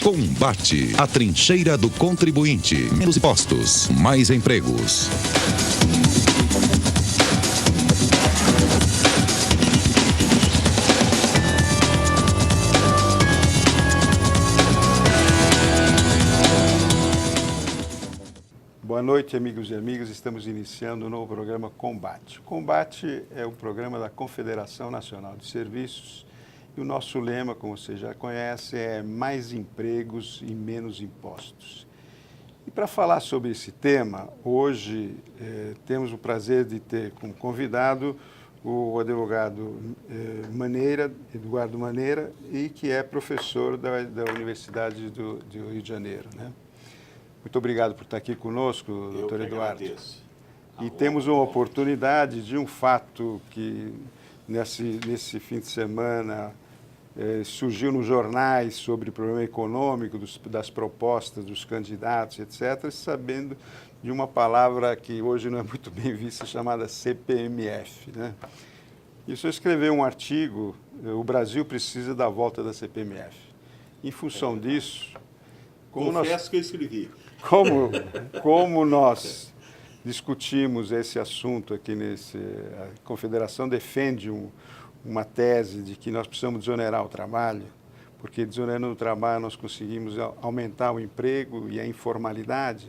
Combate, a trincheira do contribuinte. Menos impostos, mais empregos. Boa noite, amigos e amigas. Estamos iniciando o novo programa Combate. O Combate é um programa da Confederação Nacional de Serviços e o nosso lema, como você já conhece, é mais empregos e menos impostos. E para falar sobre esse tema, hoje temos o prazer de ter como convidado o advogado Eduardo Maneira, e que é professor da Universidade do Rio de Janeiro, né? Muito obrigado por estar aqui conosco, doutor Eduardo. Agradeço. E temos uma oportunidade de um fato que nesse fim de semana surgiu nos jornais sobre o problema econômico, das propostas dos candidatos, etc., sabendo de uma palavra que hoje não é muito bem vista, chamada CPMF, né? E o senhor escreveu um artigo, o Brasil precisa da volta da CPMF. Em função disso... Confesso que eu escrevi. Como nós discutimos esse assunto aqui a Confederação defende uma tese de que nós precisamos desonerar o trabalho, porque desonerando o trabalho nós conseguimos aumentar o emprego e a informalidade,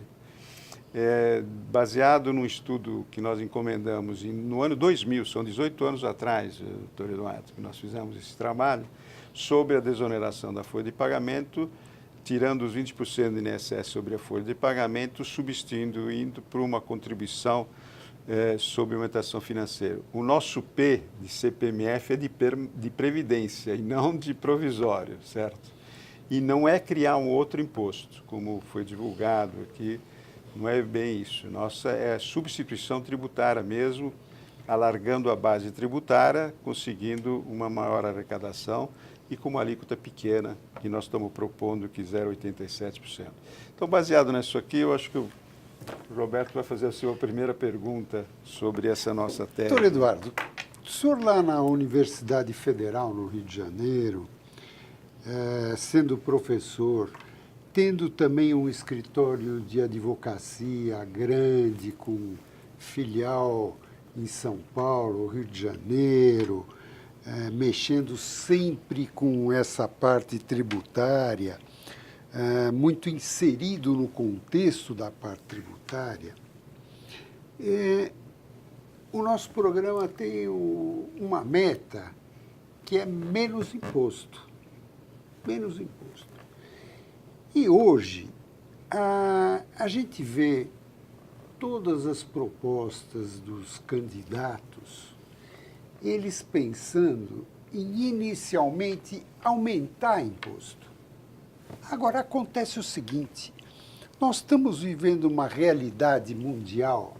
baseado num estudo que nós encomendamos no ano 2000, são 18 anos atrás, doutor Eduardo, que nós fizemos esse trabalho, sobre a desoneração da folha de pagamento, tirando os 20% do INSS sobre a folha de pagamento, substituindo por uma contribuição sobre aumentação financeira. O nosso P de CPMF é de previdência e não de provisório, certo? E não é criar um outro imposto, como foi divulgado aqui, não é bem isso. Nossa é substituição tributária mesmo, alargando a base tributária, conseguindo uma maior arrecadação, e com uma alíquota pequena, que nós estamos propondo que 0,87%. Então, baseado nisso aqui, eu acho que o Roberto vai fazer a sua primeira pergunta sobre essa nossa tese. Doutor Eduardo, o senhor lá na Universidade Federal, no Rio de Janeiro, sendo professor, tendo também um escritório de advocacia grande, com filial em São Paulo, Rio de Janeiro, mexendo sempre com essa parte tributária, muito inserido no contexto da parte tributária, o nosso programa tem uma meta que é menos imposto. Menos imposto. E hoje, a gente vê todas as propostas dos candidatos, eles pensando em inicialmente aumentar imposto. Agora, acontece o seguinte, nós estamos vivendo uma realidade mundial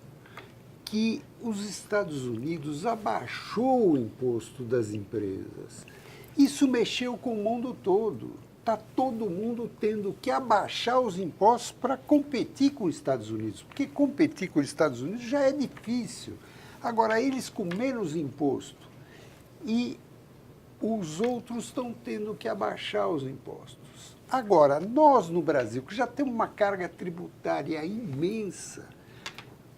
que os Estados Unidos abaixou o imposto das empresas. Isso mexeu com o mundo todo. Está todo mundo tendo que abaixar os impostos para competir com os Estados Unidos, porque competir com os Estados Unidos já é difícil. Agora, eles com menos imposto e os outros estão tendo que abaixar os impostos. Agora, nós no Brasil, que já temos uma carga tributária imensa,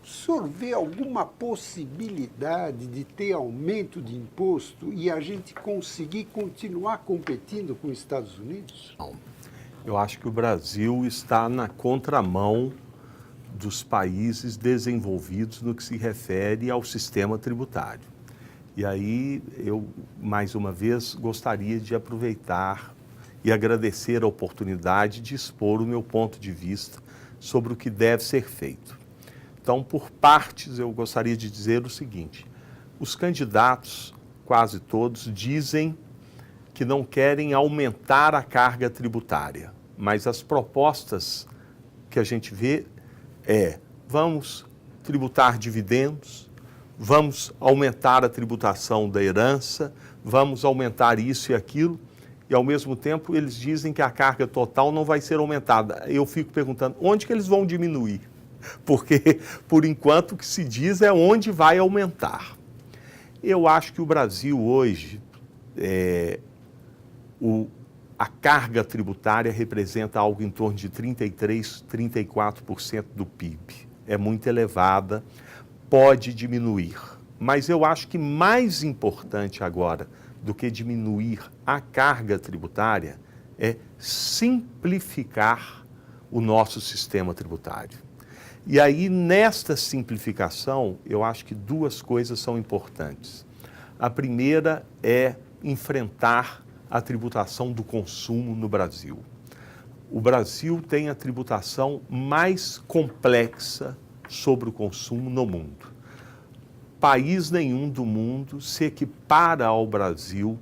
o senhor vê alguma possibilidade de ter aumento de imposto e a gente conseguir continuar competindo com os Estados Unidos? Não. Eu acho que o Brasil está na contramão dos países desenvolvidos no que se refere ao sistema tributário. E aí eu, mais uma vez, gostaria de aproveitar e agradecer a oportunidade de expor o meu ponto de vista sobre o que deve ser feito. Então, por partes, eu gostaria de dizer o seguinte: os candidatos, quase todos, dizem que não querem aumentar a carga tributária, mas as propostas que a gente vê vamos tributar dividendos, vamos aumentar a tributação da herança, vamos aumentar isso e aquilo, e ao mesmo tempo eles dizem que a carga total não vai ser aumentada. Eu fico perguntando, onde que eles vão diminuir? Porque, por enquanto, o que se diz é onde vai aumentar. Eu acho que o Brasil hoje, a carga tributária representa algo em torno de 33%, 34% do PIB. É muito elevada, pode diminuir. Mas eu acho que mais importante agora do que diminuir a carga tributária é simplificar o nosso sistema tributário. E aí, nesta simplificação, eu acho que duas coisas são importantes. A primeira é enfrentar a tributação do consumo no Brasil. O Brasil tem a tributação mais complexa sobre o consumo no mundo. País nenhum do mundo se equipara ao Brasil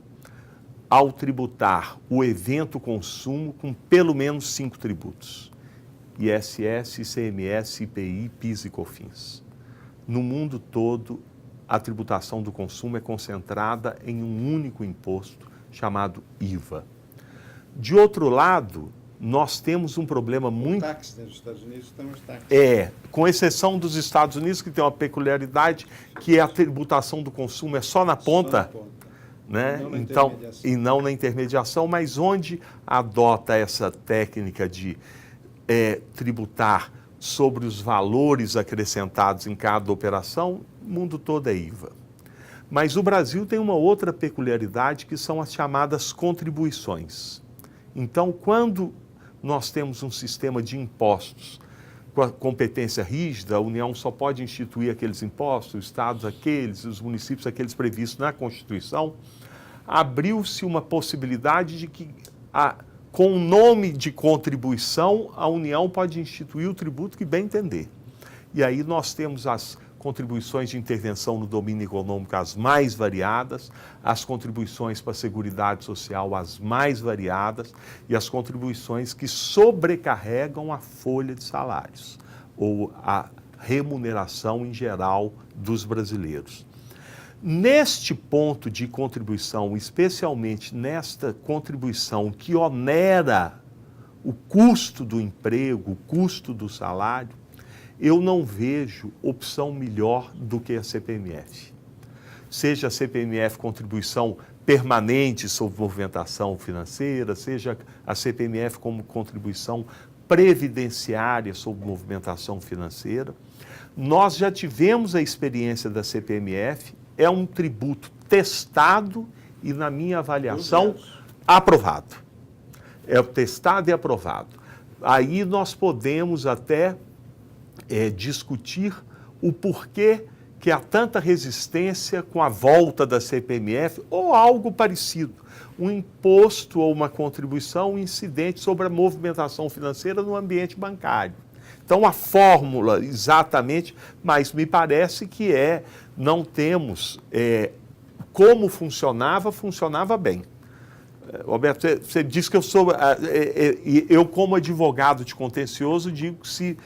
ao tributar o evento consumo com pelo menos 5 tributos: ISS, ICMS, IPI, PIS e COFINS. No mundo todo, a tributação do consumo é concentrada em um único imposto chamado IVA. De outro lado, nós temos um problema muito... Os táxis nos Estados Unidos estão os táxis. Com exceção dos Estados Unidos, que tem uma peculiaridade, que a tributação do consumo é só na ponta, né? Não na Então, intermediação. e não na intermediação, mas onde adota essa técnica de tributar sobre os valores acrescentados em cada operação, o mundo todo é IVA. Mas o Brasil tem uma outra peculiaridade, que são as chamadas contribuições. Então, quando nós temos um sistema de impostos com a competência rígida, a União só pode instituir aqueles impostos, os estados aqueles, os municípios aqueles previstos na Constituição, abriu-se uma possibilidade de que, com o nome de contribuição, a União pode instituir o tributo que bem entender. E aí nós temos as contribuições de intervenção no domínio econômico as mais variadas, as contribuições para a Seguridade Social as mais variadas e as contribuições que sobrecarregam a folha de salários ou a remuneração em geral dos brasileiros. Neste ponto de contribuição, especialmente nesta contribuição que onera o custo do emprego, o custo do salário, eu não vejo opção melhor do que a CPMF. Seja a CPMF contribuição permanente sobre movimentação financeira, seja a CPMF como contribuição previdenciária sobre movimentação financeira. Nós já tivemos a experiência da CPMF, é um tributo testado e, na minha avaliação, aprovado. É testado e aprovado. Aí nós podemos até discutir o porquê que há tanta resistência com a volta da CPMF ou algo parecido, um imposto ou uma contribuição incidente sobre a movimentação financeira no ambiente bancário. Então, a fórmula exatamente, mas me parece que não temos como funcionava bem. Roberto, você disse que eu como advogado de contencioso, digo que se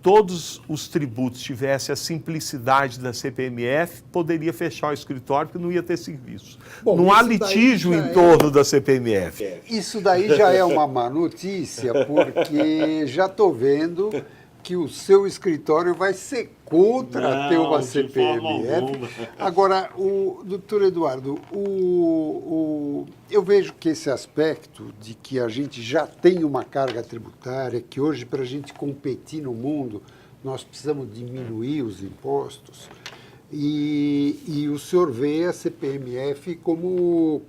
todos os tributos tivessem a simplicidade da CPMF, poderia fechar o escritório, porque não ia ter serviço. Bom, não há litígio em torno da CPMF. Isso daí já é uma má notícia, porque já estou vendo que o seu escritório vai ser contra ter uma CPMF. Agora, doutor Eduardo, eu vejo que esse aspecto de que a gente já tem uma carga tributária, que hoje, para a gente competir no mundo, nós precisamos diminuir os impostos, e o senhor vê a CPMF como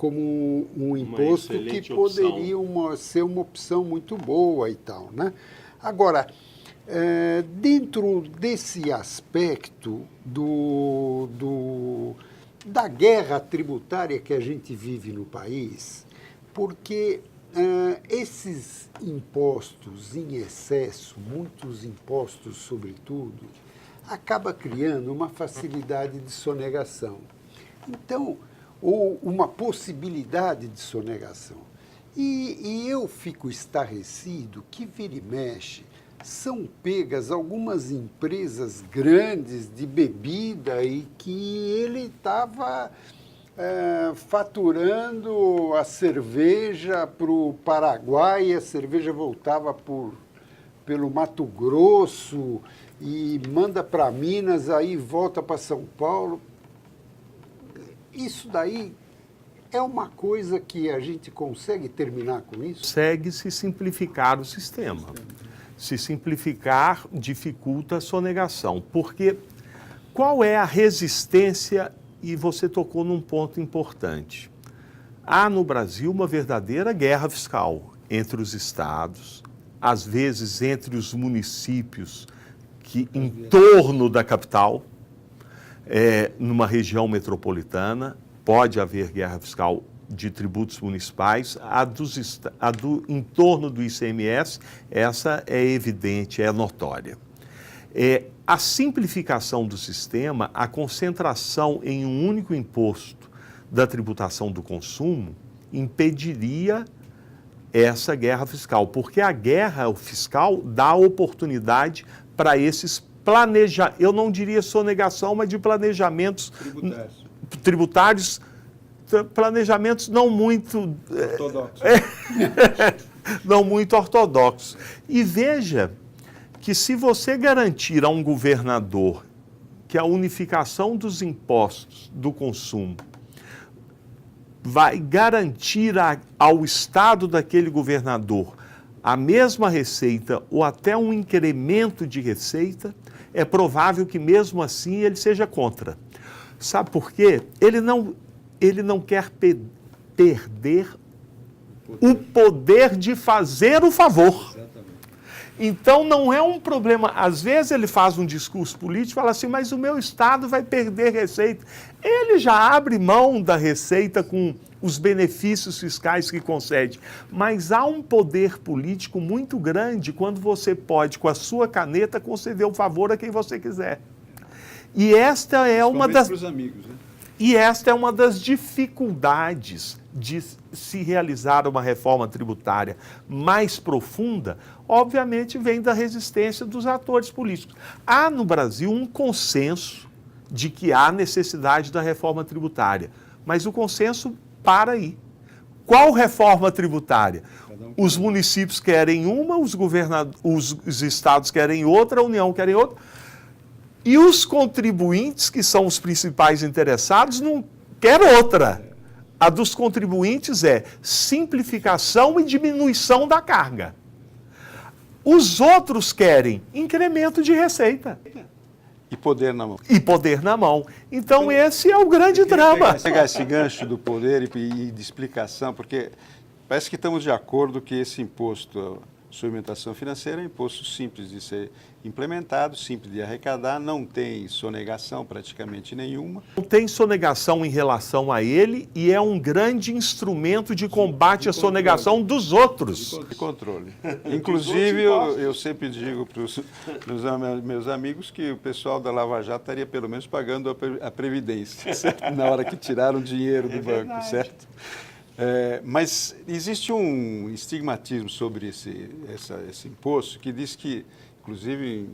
um imposto que poderia ser uma opção muito boa e tal, né? Agora, dentro desse aspecto da guerra tributária que a gente vive no país, porque esses impostos em excesso, muitos impostos sobretudo, acaba criando uma facilidade de sonegação. Então, ou uma possibilidade de sonegação. E eu fico estarrecido que vira e mexe, são pegas algumas empresas grandes de bebida e que ele estava faturando a cerveja para o Paraguai, a cerveja voltava pelo Mato Grosso e manda para Minas, aí volta para São Paulo. Isso daí é uma coisa que a gente consegue terminar com isso? Consegue-se simplificar o sistema. Se simplificar, dificulta a sonegação. Porque qual é a resistência? E você tocou num ponto importante. Há no Brasil uma verdadeira guerra fiscal entre os estados, às vezes entre os municípios que em torno da capital, numa região metropolitana, pode haver guerra fiscal de tributos municipais, a do entorno do ICMS, essa é evidente, é notória. A simplificação do sistema, a concentração em um único imposto da tributação do consumo, impediria essa guerra fiscal, porque a guerra fiscal dá oportunidade para esses eu não diria sonegação, mas de planejamentos tributários, planejamentos não muito ortodoxos. Não muito ortodoxos. E veja que se você garantir a um governador que a unificação dos impostos do consumo vai garantir ao estado daquele governador a mesma receita ou até um incremento de receita, é provável que mesmo assim ele seja contra. Sabe por quê? Ele não quer perder o poder de fazer o favor. Então não é um problema. Às vezes ele faz um discurso político e fala assim, mas o meu estado vai perder receita. Ele já abre mão da receita com os benefícios fiscais que concede. Mas há um poder político muito grande quando você pode, com a sua caneta, conceder o favor a quem você quiser. E esta é uma das... Para os amigos, né? E esta é uma das dificuldades de se realizar uma reforma tributária mais profunda, obviamente vem da resistência dos atores políticos. Há no Brasil um consenso de que há necessidade da reforma tributária, mas o consenso para aí. Qual reforma tributária? Os municípios querem uma, os estados querem outra, a União querem outra. E os contribuintes, que são os principais interessados, não querem outra. A dos contribuintes é simplificação e diminuição da carga. Os outros querem incremento de receita. E poder na mão. E poder na mão. Então esse é o grande drama. Pegar esse gancho do poder e de explicação, porque parece que estamos de acordo que esse imposto sobre alimentação financeira é um imposto simples de ser implementado, simples de arrecadar, não tem sonegação praticamente nenhuma. Não tem sonegação em relação a ele e é um grande instrumento de combate à sonegação dos outros. De controle. Inclusive, eu sempre digo para os meus amigos que o pessoal da Lava Jato estaria pelo menos pagando a Previdência, certo? Na hora que tiraram o dinheiro do banco, certo? Mas existe um estigmatismo sobre esse imposto que diz que, inclusive,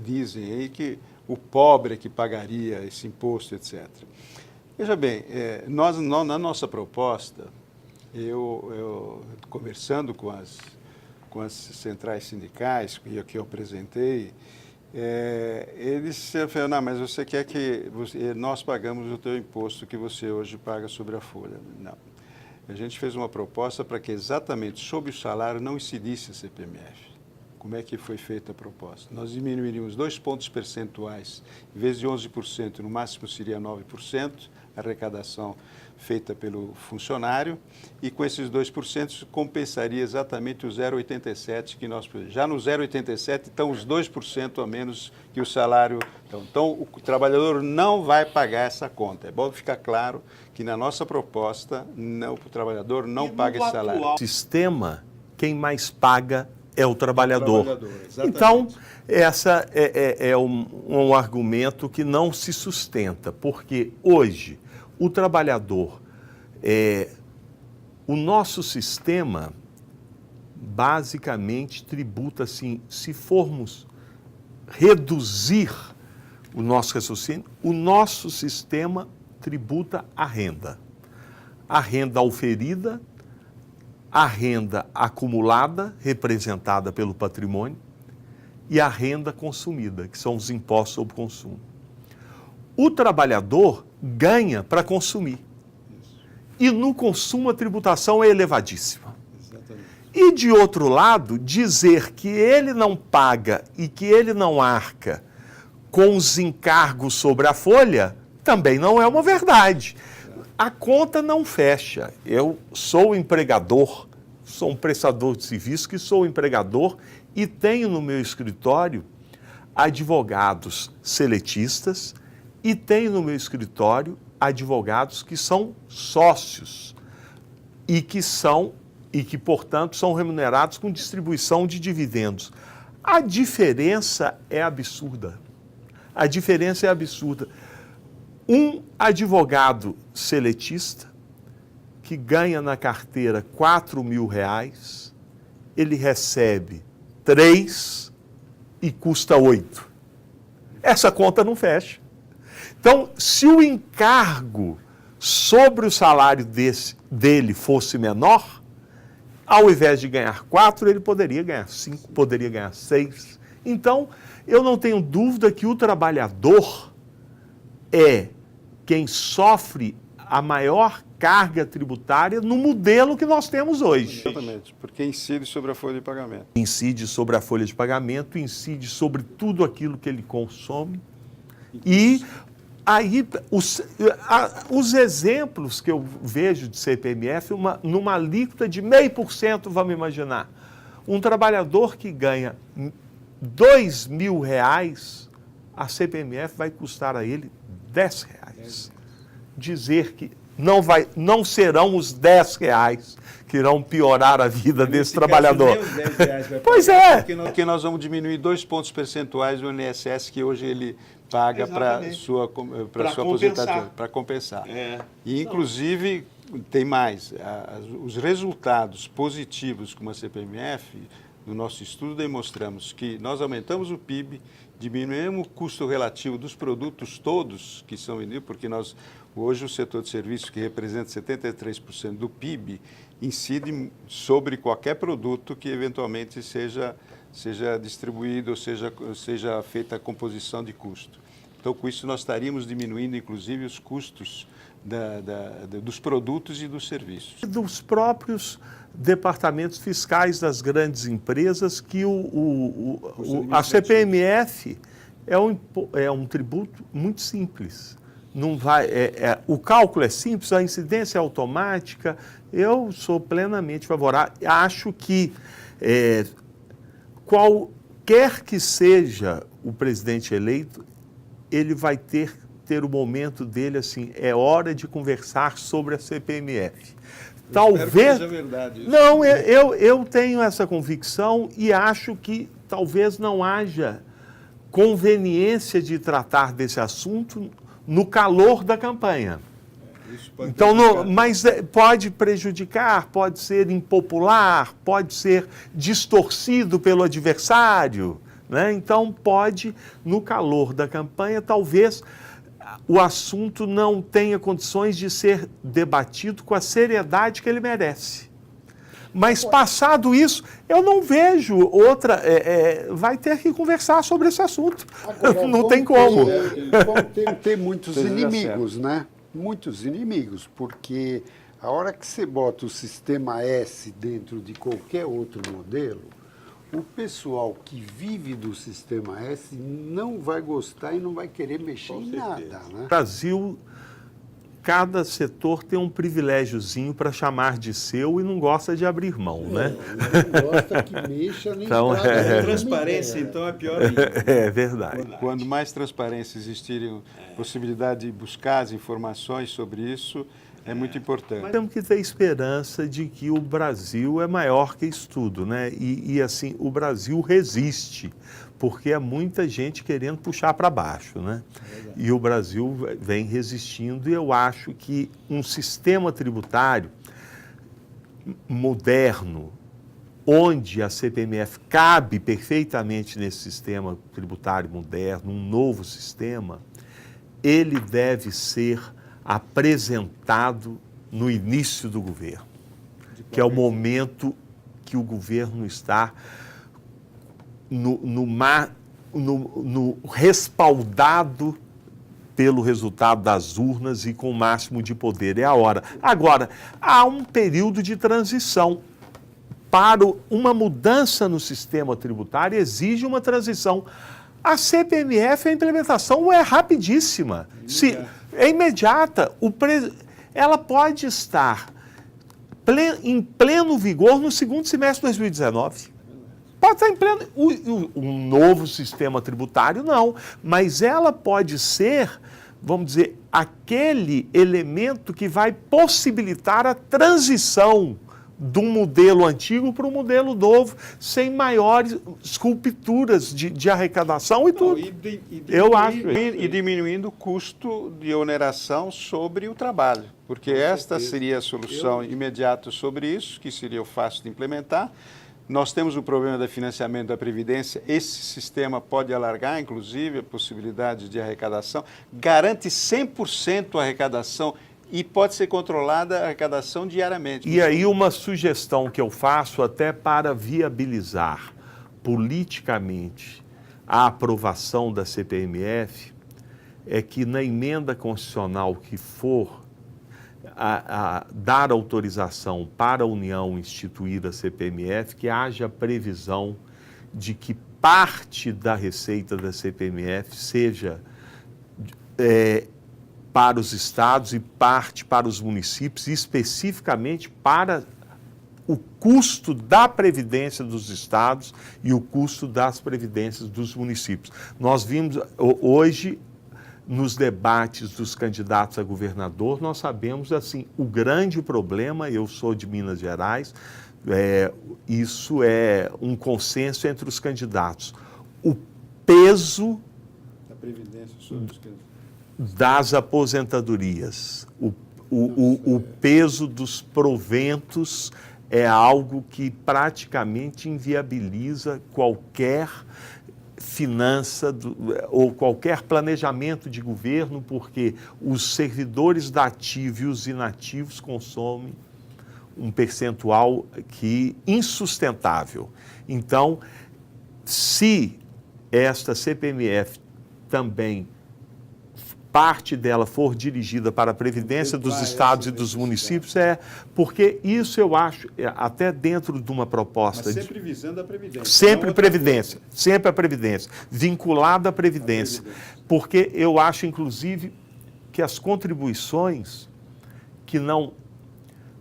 dizem aí que o pobre é que pagaria esse imposto, etc. Veja bem, na nossa proposta, eu conversando com as centrais sindicais que eu apresentei, eles falaram, não, mas você quer que nós pagamos o teu imposto que você hoje paga sobre a folha. Não. A gente fez uma proposta para que exatamente sobre o salário não incidisse a CPMF. Como é que foi feita a proposta? Nós diminuiríamos 2 pontos percentuais, em vez de 11%, no máximo seria 9%, a arrecadação feita pelo funcionário, e com esses 2% compensaria exatamente o 0,87 que nós... Já no 0,87 estão os 2% a menos que o salário... Então, o trabalhador não vai pagar essa conta. É bom ficar claro que na nossa proposta, o trabalhador não paga esse salário. No sistema, quem mais paga é o trabalhador. Então, essa é um argumento que não se sustenta, porque hoje o trabalhador, o nosso sistema basicamente tributa assim, se formos reduzir o nosso raciocínio, o nosso sistema tributa a renda auferida, a renda acumulada, representada pelo patrimônio, e a renda consumida, que são os impostos sobre consumo. O trabalhador ganha para consumir. e no consumo a tributação é elevadíssima. Exatamente. E, de outro lado, dizer que ele não paga e que ele não arca com os encargos sobre a folha também não é uma verdade. A conta não fecha. Eu sou empregador, sou um prestador de serviço que sou empregador e tenho no meu escritório advogados seletistas e tenho no meu escritório advogados que são sócios e que, portanto, são remunerados com distribuição de dividendos. A diferença é absurda. A diferença é absurda. Um advogado seletista que ganha na carteira R$4.000, ele recebe 3 e custa 8. Essa conta não fecha. Então, se o encargo sobre o salário dele fosse menor, ao invés de ganhar 4, ele poderia ganhar 5, poderia ganhar 6. Então, eu não tenho dúvida que o trabalhador é quem sofre a maior carga tributária no modelo que nós temos hoje. Exatamente, porque incide sobre a folha de pagamento. Incide sobre a folha de pagamento, incide sobre tudo aquilo que ele consome. E aí, os exemplos que eu vejo de CPMF, numa alíquota de 0,5%, vamos imaginar. Um trabalhador que ganha R$2.000, a CPMF vai custar a ele R$10. Dizer que não serão os R$10 que irão piorar a vida desse trabalhador. Pois é. Porque nós vamos diminuir 2 pontos percentuais do INSS que hoje ele paga para sua aposentadoria, para compensar. E, inclusive, tem mais. Os resultados positivos com a CPMF, no nosso estudo, demonstramos que nós aumentamos o PIB, diminuímos o custo relativo dos produtos todos que são vendidos, porque hoje o setor de serviços, que representa 73% do PIB, incide sobre qualquer produto que eventualmente seja distribuído ou seja feita a composição de custo. Então, com isso, nós estaríamos diminuindo, inclusive, os custos dos produtos e dos serviços. Dos próprios departamentos fiscais das grandes empresas, que a CPMF é um tributo muito simples. Não vai, o cálculo é simples, a incidência é automática. Eu sou plenamente favorável. Acho que qualquer que seja o presidente eleito, ele vai ter o momento dele assim, é hora de conversar sobre a CPMF. Talvez. Espero que seja verdade isso. Não, eu tenho essa convicção e acho que talvez não haja conveniência de tratar desse assunto no calor da campanha. Então, mas pode prejudicar, pode ser impopular, pode ser distorcido pelo adversário, né? Então, pode, no calor da campanha, talvez o assunto não tenha condições de ser debatido com a seriedade que ele merece. Mas, passado isso, eu não vejo outra... vai ter que conversar sobre esse assunto. Agora, não tem como. Vão ter muitos inimigos, né? Muitos inimigos, porque a hora que você bota o sistema S dentro de qualquer outro modelo, o pessoal que vive do sistema S não vai gostar e não vai querer mexer em nada, né? No Brasil, cada setor tem um privilégiozinho para chamar de seu e não gosta de abrir mão, né? Não gosta que mexa nem Então, transparência, então, é pior ainda. É verdade. Quando mais transparência existir, possibilidade de buscar as informações sobre isso, é muito importante. Mas temos que ter esperança de que o Brasil é maior que isso tudo, né? E assim, o Brasil resiste, porque é muita gente querendo puxar para baixo, né? E o Brasil vem resistindo e eu acho que um sistema tributário moderno, onde a CPMF cabe perfeitamente nesse sistema tributário moderno, um novo sistema, ele deve ser apresentado no início do governo, que é o momento que o governo está no respaldado pelo resultado das urnas e com o máximo de poder. É a hora. Agora, há um período de transição. Para uma mudança no sistema tributário, exige uma transição. A CPMF, a implementação é rapidíssima. É imediata. Ela pode estar em pleno vigor no segundo semestre de 2019. Pode estar em pleno... Um novo sistema tributário, não. Mas ela pode ser, vamos dizer, aquele elemento que vai possibilitar a transição de um modelo antigo para um modelo novo, sem maiores esculturas de arrecadação e tudo. Eu acho. E diminuindo o custo de oneração sobre o trabalho, porque esta seria a solução imediata sobre isso, que seria o fácil de implementar. Nós temos o problema do financiamento da Previdência, esse sistema pode alargar, inclusive, a possibilidade de arrecadação, garante 100% a arrecadação e pode ser controlada a arrecadação diariamente. E aí uma sugestão que eu faço até para viabilizar politicamente a aprovação da CPMF é que na emenda constitucional que for a dar autorização para a União instituir a CPMF, que haja previsão de que parte da receita da CPMF seja para os estados e parte para os municípios, especificamente para o custo da previdência dos estados e o custo das previdências dos municípios. Nós vimos hoje, nos debates dos candidatos a governador, nós sabemos, assim, o grande problema, eu sou de Minas Gerais, isso é um consenso entre os candidatos, o peso da previdência sobre os candidatos. Das aposentadorias, o peso dos proventos é algo que praticamente inviabiliza qualquer finança ou qualquer planejamento de governo, porque os servidores da ativa e os inativos consomem um percentual insustentável. Então, se esta CPMF também parte dela for dirigida para a Previdência dos estados e dos municípios, porque isso eu acho, até dentro de uma proposta... Mas sempre visando a Previdência. Sempre Previdência, sempre a Previdência, vinculada à Previdência. Porque eu acho, inclusive, que as contribuições que não...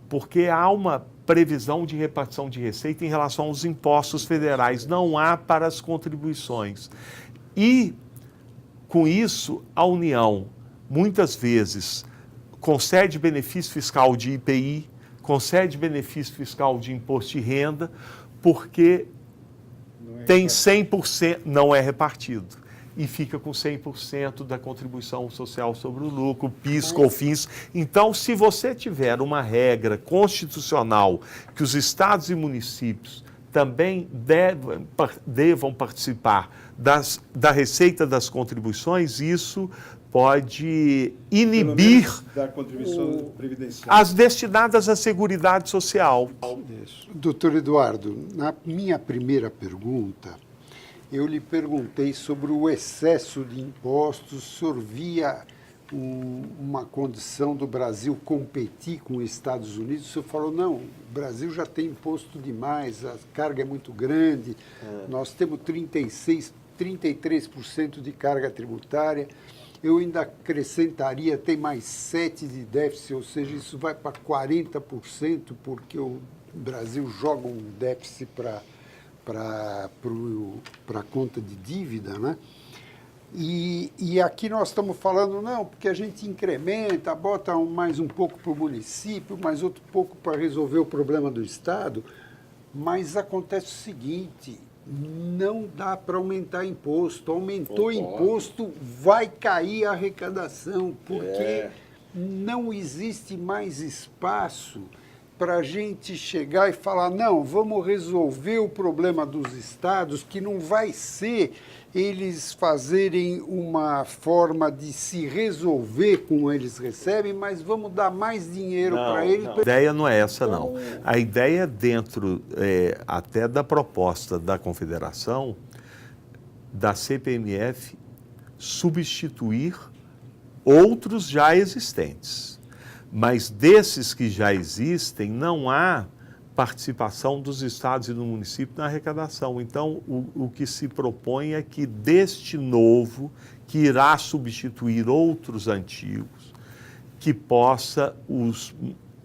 Porque há uma previsão de repartição de receita em relação aos impostos federais, não há para as contribuições. E... com isso, a União, muitas vezes, concede benefício fiscal de IPI, concede benefício fiscal de imposto de renda, porque tem 100%, não é repartido, e fica com 100% da contribuição social sobre o lucro, PIS, COFINS. Então, se você tiver uma regra constitucional que os estados e municípios também devam participar da receita das contribuições, isso pode inibir da contribuição previdenciária, as destinadas à Seguridade Social. Doutor Eduardo, na minha primeira pergunta, eu lhe perguntei sobre o excesso de impostos, o senhor via uma condição do Brasil competir com os Estados Unidos? O senhor falou, não, o Brasil já tem imposto demais, a carga é muito grande, nós temos 33% de carga tributária, eu ainda acrescentaria, tem mais 7% de déficit, ou seja, isso vai para 40%, porque o Brasil joga um déficit para a conta de dívida, né? E aqui nós estamos falando, não, porque a gente incrementa, bota mais um pouco para o município, mais outro pouco para resolver o problema do Estado, mas acontece o seguinte, não dá para aumentar imposto. Aumentou imposto, vai cair a arrecadação, porque não existe mais espaço para a gente chegar e falar, não, vamos resolver o problema dos estados, que não vai ser eles fazerem uma forma de se resolver com eles recebem, mas vamos dar mais dinheiro para eles. Não. A ideia não é essa, não. A ideia dentro até da proposta da Confederação, da CPMF, substituir outros já existentes. Mas desses que já existem, não há participação dos estados e do município na arrecadação. Então, o que se propõe é que deste novo, que irá substituir outros antigos, que possa os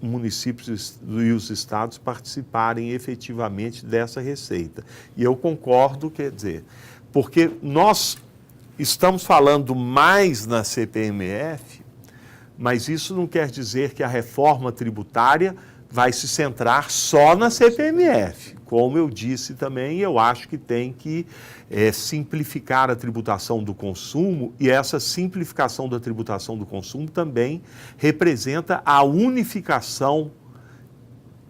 municípios e os estados participarem efetivamente dessa receita. E eu concordo, quer dizer, porque nós estamos falando mais na CPMF, mas isso não quer dizer que a reforma tributária vai se centrar só na CPMF. Como eu disse também, eu acho que tem que simplificar a tributação do consumo, e essa simplificação da tributação do consumo também representa a unificação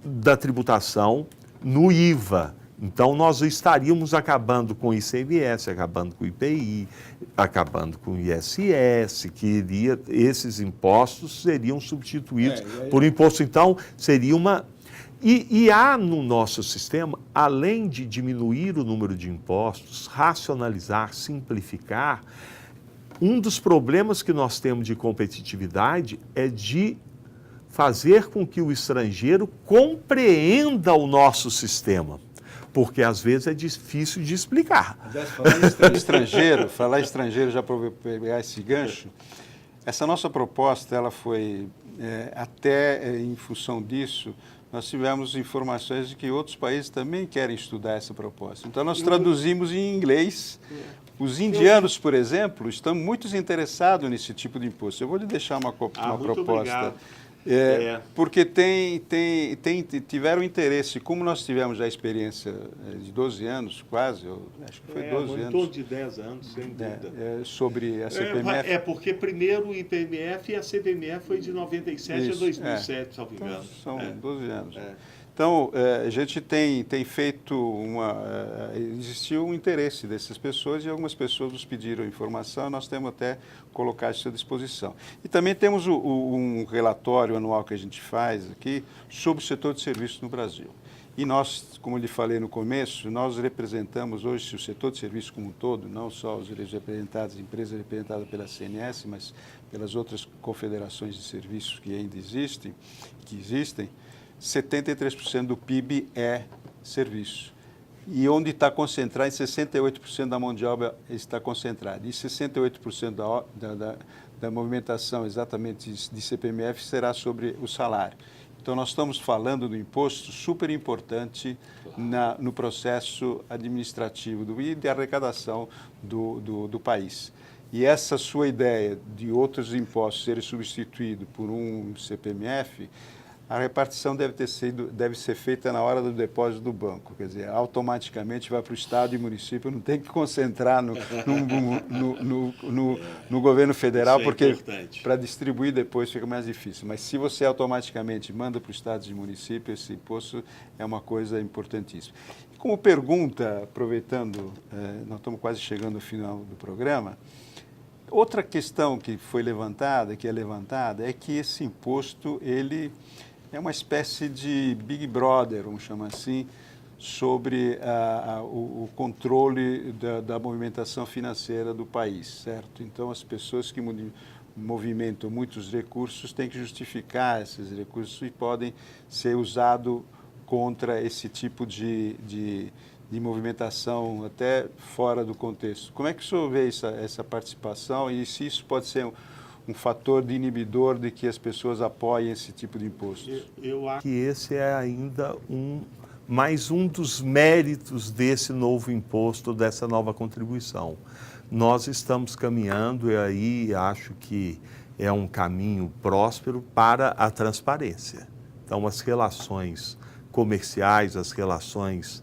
da tributação no IVA. Então, nós estaríamos acabando com o ICMS, acabando com o IPI, acabando com o ISS, esses impostos seriam substituídos por imposto. Então, seria uma... E há no nosso sistema, além de diminuir o número de impostos, racionalizar, simplificar, um dos problemas que nós temos de competitividade é de fazer com que o estrangeiro compreenda o nosso sistema. Porque às vezes é difícil de explicar. Falar estrangeiro, já para pegar esse gancho, essa nossa proposta, ela foi, até em função disso, nós tivemos informações de que outros países também querem estudar essa proposta. Então, nós traduzimos em inglês. Os indianos, por exemplo, estão muito interessados nesse tipo de imposto. Eu vou lhe deixar uma proposta. Obrigado. Porque tiveram interesse, como nós tivemos já a experiência de 12 anos, quase, acho que foi 12 anos. Em torno de 10 anos, sem dúvida. Sobre a CPMF. Porque primeiro o IPMF e a CPMF foi de 97 a 2007, salvo engano. Então, são 12 anos. Então, a gente tem feito existiu um interesse dessas pessoas e algumas pessoas nos pediram informação, nós temos até colocar isso à disposição. E também temos um relatório anual que a gente faz aqui sobre o setor de serviços no Brasil. E nós, como eu lhe falei no começo, nós representamos hoje o setor de serviços como um todo, não só os representados, empresas representadas pela CNS, mas pelas outras confederações de serviços que ainda existem, 73% do PIB é serviço. E onde está concentrado, em 68% da mão de obra está concentrada. E 68% da movimentação exatamente de CPMF será sobre o salário. Então, nós estamos falando do imposto super importante no processo administrativo e de arrecadação do país. E essa sua ideia de outros impostos serem substituídos por um CPMF, a repartição deve ser feita na hora do depósito do banco, quer dizer, automaticamente vai para o Estado e município, não tem que concentrar no governo federal, porque para distribuir depois fica mais difícil. Mas se você automaticamente manda para os estados e municípios, esse imposto é uma coisa importantíssima. E como pergunta, aproveitando, nós estamos quase chegando ao final do programa, outra questão que foi levantada, é que esse imposto, ele é uma espécie de Big Brother, vamos chamar assim, sobre o controle da movimentação financeira do país, certo? Então, as pessoas que movimentam muitos recursos têm que justificar esses recursos e podem ser usados contra esse tipo de movimentação até fora do contexto. Como é que o senhor vê essa participação e se isso pode ser um fator de inibidor de que as pessoas apoiem esse tipo de imposto? Eu acho que esse é ainda mais um dos méritos desse novo imposto, dessa nova contribuição. Nós estamos caminhando, e aí acho que é um caminho próspero para a transparência. Então, as relações comerciais, as relações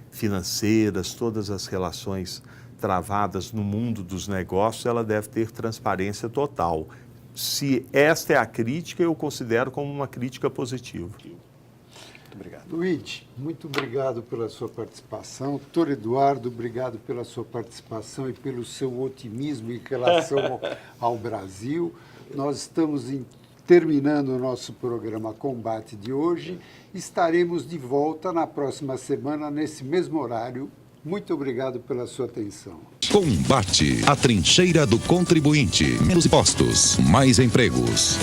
financeiras, todas as relações travadas no mundo dos negócios, ela deve ter transparência total. Se esta é a crítica, eu considero como uma crítica positiva. Muito obrigado. Luigi, muito obrigado pela sua participação. Doutor Eduardo, obrigado pela sua participação e pelo seu otimismo em relação ao Brasil. Nós estamos terminando o nosso programa Combate de hoje. Estaremos de volta na próxima semana, nesse mesmo horário, Muito obrigado pela sua atenção. Combate. A trincheira do contribuinte. Menos impostos, mais empregos.